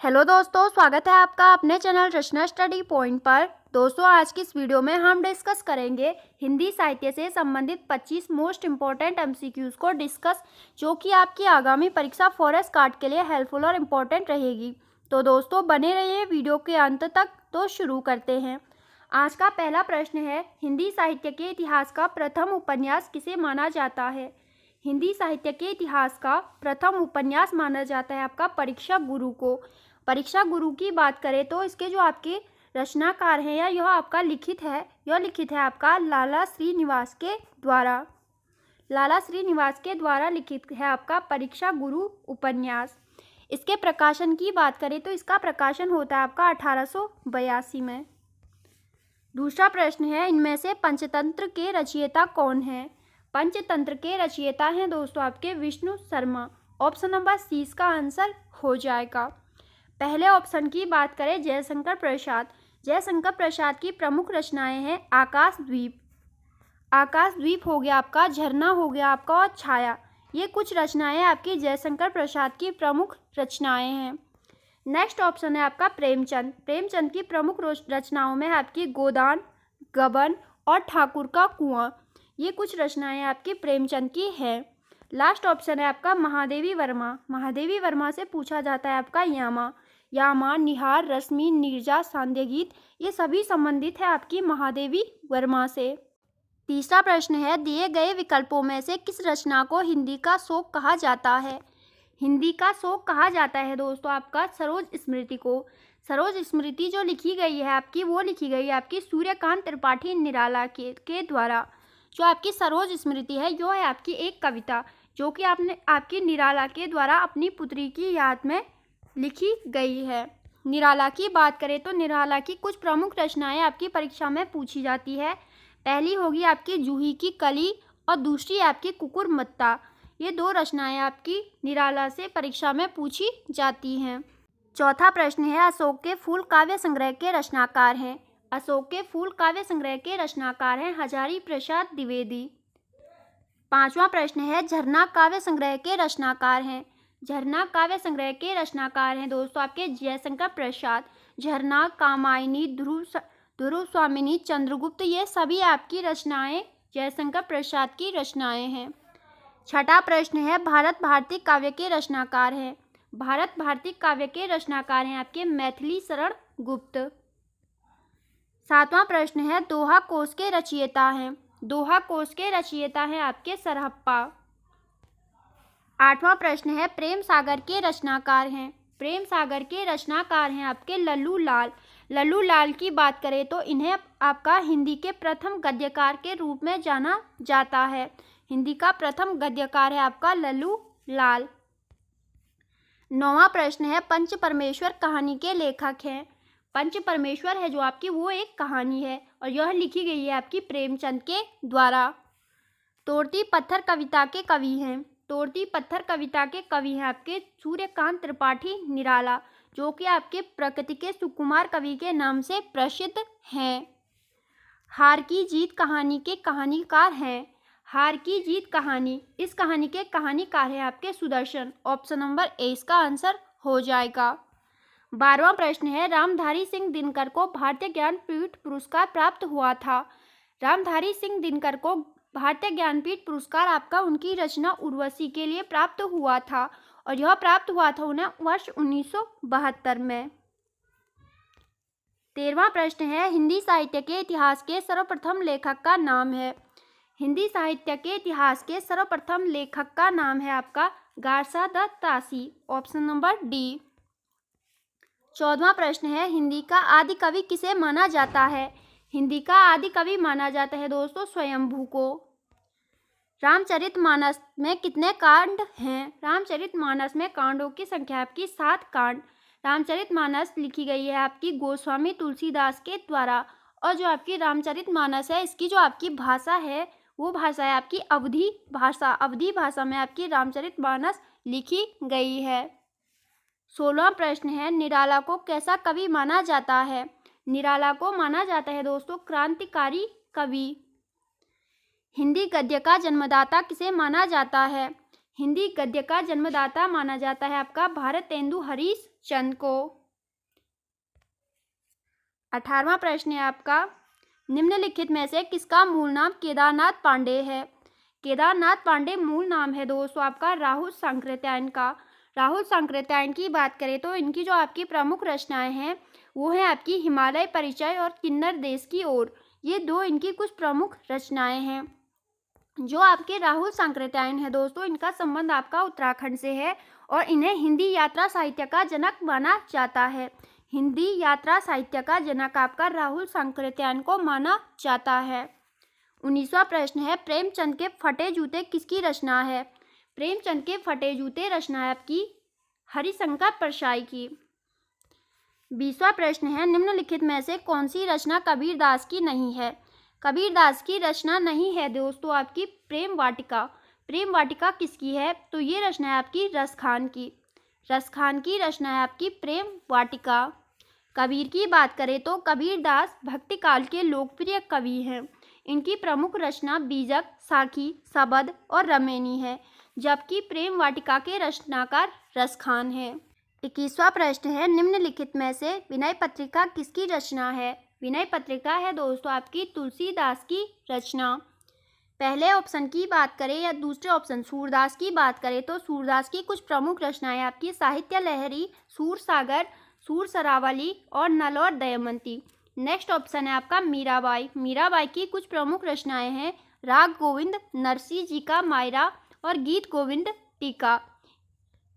Hello दोस्तों, स्वागत है आपका अपने चैनल रचना स्टडी पॉइंट पर। दोस्तों, आज की इस वीडियो में हम डिस्कस करेंगे हिंदी साहित्य से संबंधित 25 मोस्ट इम्पॉर्टेंट एमसीक्यूज़ को डिस्कस, जो कि आपकी आगामी परीक्षा फॉरेस्ट गार्ड के लिए हेल्पफुल और इम्पॉर्टेंट रहेगी। तो दोस्तों, बने रहिए वीडियो के अंत तक। तो शुरू करते हैं। आज का पहला प्रश्न है, हिंदी साहित्य के इतिहास का प्रथम उपन्यास किसे माना जाता है? हिंदी साहित्य के इतिहास का प्रथम उपन्यास माना जाता है आपका परीक्षा गुरु को। परीक्षा गुरु की बात करें तो इसके जो आपके रचनाकार हैं या यह आपका लिखित है आपका लाला श्रीनिवास के द्वारा लिखित है आपका परीक्षा गुरु उपन्यास। इसके प्रकाशन की बात करें तो इसका प्रकाशन होता है आपका 1882 में। दूसरा प्रश्न है, इनमें से पंचतंत्र के रचयिता कौन है? पंचतंत्र के रचयिता हैं दोस्तों आपके Vishnu Sharma. Option number C इसका आंसर हो जाएगा। पहले ऑप्शन की बात करें, जयशंकर प्रसाद। जयशंकर प्रसाद की प्रमुख रचनाएं हैं आकाशद्वीप हो गया आपका, झरना हो गया आपका और छाया। ये कुछ रचनाएं आपकी जयशंकर प्रसाद की प्रमुख रचनाएं हैं। नेक्स्ट ऑप्शन है आपका प्रेमचंद। प्रेमचंद की प्रमुख रचनाओं में आपकी गोदान, गबन और ठाकुर का कुआं। ये कुछ रचनाएं आपकी प्रेमचंद की हैं। लास्ट ऑप्शन है आपका महादेवी वर्मा। महादेवी वर्मा से पूछा जाता है आपका यामा, निहार, रश्मि, नीरजा, सांध्यगीत, ये सभी संबंधित है आपकी महादेवी वर्मा से। तीसरा प्रश्न है, दिए गए विकल्पों में से किस रचना को हिंदी का शोक कहा जाता है? हिंदी का शोक कहा जाता है दोस्तों आपका सरोज स्मृति को। सरोज स्मृति जो लिखी गई है आपकी, वो लिखी गई है आपकी सूर्यकांत त्रिपाठी निराला के द्वारा। जो आपकी सरोज स्मृति है, जो है आपकी एक कविता जो कि आपकी निराला के द्वारा अपनी पुत्री की याद में लिखी गई है। निराला की बात करें तो निराला की कुछ प्रमुख रचनाएं आपकी परीक्षा में पूछी जाती है। पहली होगी आपकी जूही की कली और दूसरी आपकी कुकुरमुत्ता। ये दो रचनाएं आपकी निराला से परीक्षा में पूछी जाती हैं। चौथा प्रश्न है, अशोक के फूल काव्य संग्रह के रचनाकार हैं। अशोक के फूल काव्य संग्रह के रचनाकार हैं हजारी प्रसाद द्विवेदी। पांचवा प्रश्न है, झरना काव्य संग्रह के रचनाकार हैं। झरना काव्य संग्रह के रचनाकार हैं दोस्तों आपके जयशंकर प्रसाद। झरना, कामायनी, ध्रुव स्वामिनी, चंद्रगुप्त, ये सभी आपकी रचनाएं जयशंकर प्रसाद की रचनाएं हैं। छठा प्रश्न है, भारत भारती काव्य के रचनाकार हैं। भारत भारती काव्य के रचनाकार हैं आपके मैथिली शरण गुप्त। सातवां प्रश्न है, दोहा कोश के रचयिता हैं। दोहा कोश के रचयिता हैं आपके सरहप्पा। आठवां प्रश्न है, प्रेम सागर के रचनाकार हैं। प्रेम सागर के रचनाकार हैं आपके लल्लू लाल। लल्लू लाल की बात करें तो इन्हें आपका हिंदी के प्रथम गद्यकार के रूप में जाना जाता है। हिंदी का प्रथम गद्यकार है आपका लल्लू लाल। नौवां प्रश्न है, पंच परमेश्वर कहानी के लेखक हैं। पंच परमेश्वर है जो आपकी, वो एक कहानी है और यह लिखी गई है आपकी प्रेमचंद के द्वारा। तोड़ती पत्थर कविता के कवि हैं। तोड़ती पत्थर कविता के कवि हैं आपके सूर्यकांत त्रिपाठी निराला, जो कि आपके प्रकृति के सुकुमार कवि के नाम से प्रसिद्ध हैं। हार की जीत कहानी के कहानीकार हैं। हार की जीत कहानी, इस कहानी के कहानीकार हैं आपके सुदर्शन। ऑप्शन नंबर ए इसका आंसर हो जाएगा। 12वां प्रश्न है, रामधारी सिंह दिनकर को भारतीय ज्ञानपीठ पुरस्कार प्राप्त हुआ था। रामधारी सिंह दिनकर को भारतीय ज्ञानपीठ पुरस्कार आपका उनकी रचना उर्वशी के लिए प्राप्त हुआ था और यह प्राप्त हुआ था उन्हें वर्ष 1972 में। 13वां प्रश्न है, हिंदी साहित्य के इतिहास के सर्वप्रथम लेखक का नाम है। हिंदी साहित्य के इतिहास के सर्वप्रथम लेखक का नाम है आपका गारसा दत्त तासी। Option number D. 14वां प्रश्न है, हिंदी का आदि कवि किसे माना जाता है? हिंदी का आदि कवि माना जाता है दोस्तों स्वयंभू को। रामचरितमानस में कितने कांड हैं? रामचरितमानस में कांडों की संख्या आपकी 7 कांड। रामचरितमानस लिखी गई है आपकी गोस्वामी तुलसीदास के द्वारा और जो आपकी रामचरितमानस है, इसकी जो आपकी भाषा है वो भाषा है आपकी अवधी भाषा। अवधी भाषा में आपकी रामचरितमानस लिखी गई है। 16वां प्रश्न है, निराला को कैसा कवि माना जाता है? निराला को माना जाता है दोस्तों क्रांतिकारी कवि। हिंदी गद्य का जन्मदाता किसे माना जाता है? हिंदी गद्य का जन्मदाता माना जाता है आपका भारतेंदु हरिश्चंद्र को। 18वां प्रश्न है आपका, निम्नलिखित में से किसका मूल नाम केदारनाथ पांडे है? केदारनाथ पांडे मूल नाम है दोस्तों आपका राहुल सांकृत्यायन का। राहुल सांकृत्यायन की बात करें तो इनकी जो आपकी प्रमुख रचनाएं हैं वो है आपकी हिमालय परिचय और किन्नर देश की ओर। ये दो इनकी कुछ प्रमुख रचनाएं हैं। जो आपके राहुल सांकृत्यायन है दोस्तों, इनका संबंध आपका उत्तराखंड से है और इन्हें हिंदी यात्रा साहित्य का जनक माना जाता है। हिंदी यात्रा साहित्य का जनक आपका राहुल सांकृत्यायन को माना जाता है। 19वां प्रश्न है, प्रेमचंद के फटे जूते किसकी रचना है? प्रेमचंद के फटे जूते रचना है आपकी हरिशंकर परशाई की। 20वां प्रश्न है, निम्नलिखित में से कौन सी रचना कबीरदास की नहीं है? कबीरदास की रचना नहीं है दोस्तों आपकी प्रेम वाटिका। प्रेम वाटिका किसकी है? तो ये रचना है आपकी रसखान की। रसखान की रचना है आपकी प्रेम वाटिका। कबीर की बात करें तो कबीरदास भक्ति काल के लोकप्रिय कवि हैं। इनकी प्रमुख रचना बीजक, साखी, सबद और रमेनी है, जबकि प्रेम वाटिका के रचनाकार रसखान है। 21वां प्रश्न है, निम्नलिखित में से विनय पत्रिका किसकी रचना है? विनय पत्रिका है दोस्तों आपकी तुलसीदास की रचना। पहले ऑप्शन की बात करें या दूसरे ऑप्शन सूरदास की बात करें तो सूरदास की कुछ प्रमुख रचनाएं आपकी साहित्य लहरी, सूर सागर, सूर सरावली और नल और दमयंती। नेक्स्ट ऑप्शन है आपका मीराबाई। मीराबाई की कुछ प्रमुख रचनाएं हैं राग गोविंद, नरसिंह जी का मायरा और गीत गोविंद टीका।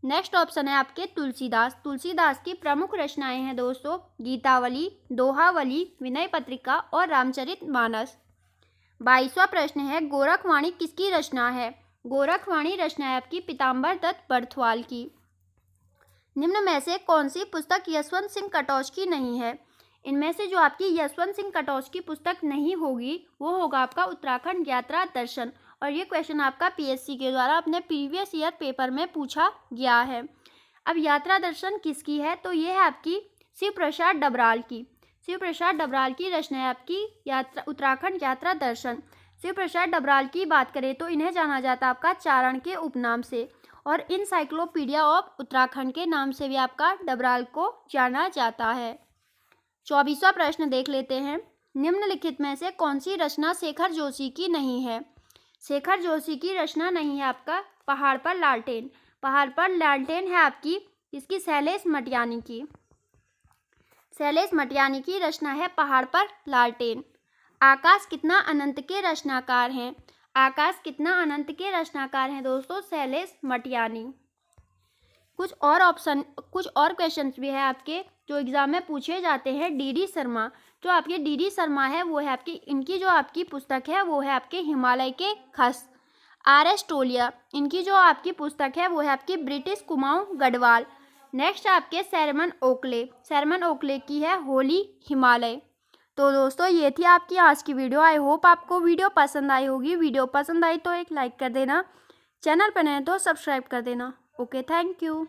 नेक्स्ट ऑप्शन है आपके तुलसीदास। तुलसीदास की प्रमुख रचनाएं हैं दोस्तों गीतावली, दोहावली, विनय पत्रिका और रामचरितमानस। 22वां प्रश्न है, गोरखवाणी किसकी रचना है? गोरखवाणी रचना है आपकी पीताम्बर दत्त बर्थवाल की। निम्न में से कौन सी पुस्तक यशवंत सिंह कटौच की नहीं है? इनमें से जो आपकी यशवंत सिंह कटौच की पुस्तक नहीं होगी वो होगा आपका उत्तराखंड यात्रा दर्शन, और ये क्वेश्चन आपका पीएससी के द्वारा अपने प्रीवियस ईयर पेपर में पूछा गया है। अब यात्रा दर्शन किसकी है? तो ये है आपकी शिव प्रसाद डबराल की। शिव प्रसाद डबराल की रचना है आपकी उत्तराखंड यात्रा दर्शन। शिव प्रसाद डबराल की बात करें तो इन्हें जाना जाता है आपका चारण के उपनाम से, और इनसाइक्लोपीडिया ऑफ उत्तराखंड के नाम से भी आपका डबराल को जाना जाता है। 24वां प्रश्न देख लेते हैं, निम्नलिखित में से कौन सी रचना शेखर जोशी की नहीं है? शेखर जोशी की रचना नहीं है आपका पहाड़ पर लालटेन। पहाड़ पर लालटेन है आपकी इसकी शैलेश मटियानी की। शैलेश मटियानी की रचना है पहाड़ पर लालटेन। आकाश कितना अनंत के रचनाकार हैं? आकाश कितना अनंत के रचनाकार हैं दोस्तों शैलेश मटियानी। कुछ और क्वेश्चंस भी है आपके जो एग्जाम में पूछे जाते हैं। डीडी शर्मा, जो आपके डीडी शर्मा है वो है आपकी इनकी जो आपकी पुस्तक है वो है आपके हिमालय के खस। आर.एस. टोलिया, इनकी जो आपकी पुस्तक है वो है आपकी ब्रिटिश कुमाऊं गढ़वाल। नेक्स्ट आपके शरमन ओकले की है होली हिमालय। तो दोस्तों ये थी आपकी आज की वीडियो। आई होप आपको वीडियो पसंद आई होगी। वीडियो पसंद आई तो एक लाइक कर देना, चैनल पर नए तो सब्सक्राइब कर देना। Okay, thank you.